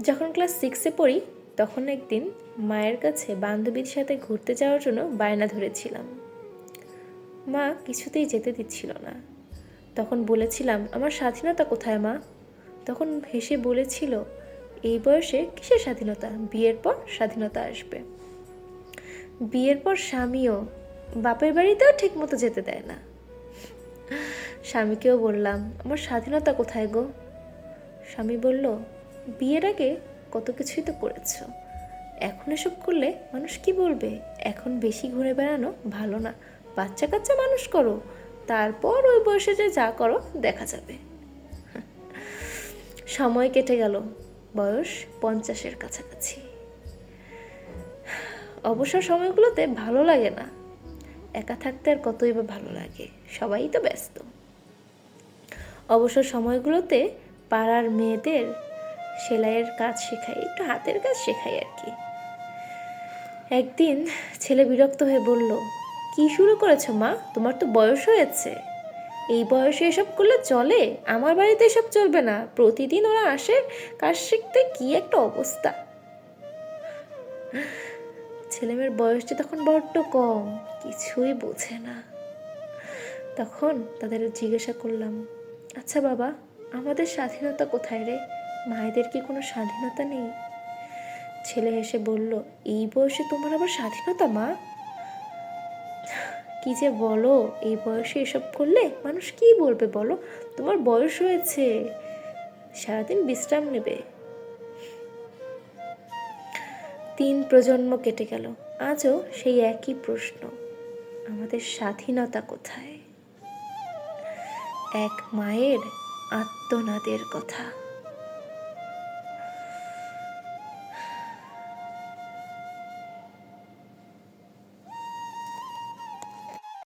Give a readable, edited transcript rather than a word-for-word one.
যখন ক্লাস 6-এ পড়ি তখন একদিন মায়ের কাছে বান্ধবীর সাথে ঘুরতে যাওয়ার জন্য বায়না ধরেছিলাম। মা কিছুতেই যেতে দিচ্ছিল না। তখন বলেছিলাম, আমার স্বাধীনতা কোথায় মা? তখন হেসে বলেছিল, এই বয়সে কিসের স্বাধীনতা, বিয়ের পর স্বাধীনতা আসবে। বিয়ের পর স্বামীও বাপের বাড়িতেও ঠিক মতো যেতে দেয় না। স্বামীকেও বললাম, আমার স্বাধীনতা কোথায় গো? স্বামী বলল, বিয়ের আগে কত কিছুই তো করেছ, এখন এসব করলে মানুষ কি বলবে? এখন বেশি ঘুরে বেড়ানো ভালো না, বাচ্চা কাচ্চা মানুষ করো, তারপর ওই বয়সে যে যা করো দেখা যাবে। সময় কেটে গেল, বয়স 50-এর কাছাকাছি। অবসর সময়গুলোতে ভালো লাগে না, একা থাকতে আর কতই বা ভালো লাগে, সবাই তো ব্যস্ত। অবসর সময়গুলোতে পাড়ার মেয়েদের সেলাইয়ের কাজ শেখাই, একটু হাতের কাজ শেখাই আর কি। একদিন ছেলে বিরক্ত হয়ে বলল, কি শুরু করেছো মা, তোমার তো বয়স হয়েছে, এই বয়সে এসব করলে চলে? আমার বাড়িতে এসব চলবে না, প্রতিদিন ওরা আসে কাজ শিখতে, কি একটা অবস্থা। ছেলেমেয়ের বয়সটা তখন বড্ড কম, কিছুই বোঝে না। তখন তাদের জিজ্ঞাসা করলাম, আচ্ছা বাবা, আমাদের স্বাধীনতা কোথায় রে? মায়েদের কি কোনো স্বাধীনতা নেই? ছেলে হেসে বলল, এই বয়সে তোমার আবার স্বাধীনতা মা? কি যে বলো, এই বয়সে এসব করলে মানুষ কি বলবে বলো? তোমার বয়স হয়েছে, সারাদিন বিশ্রাম নেবে। 3 প্রজন্ম কেটে গেল, আজও সেই একই প্রশ্ন, আমাদের স্বাধীনতা কোথায়? এক মায়ের আর্তনাদের কথা।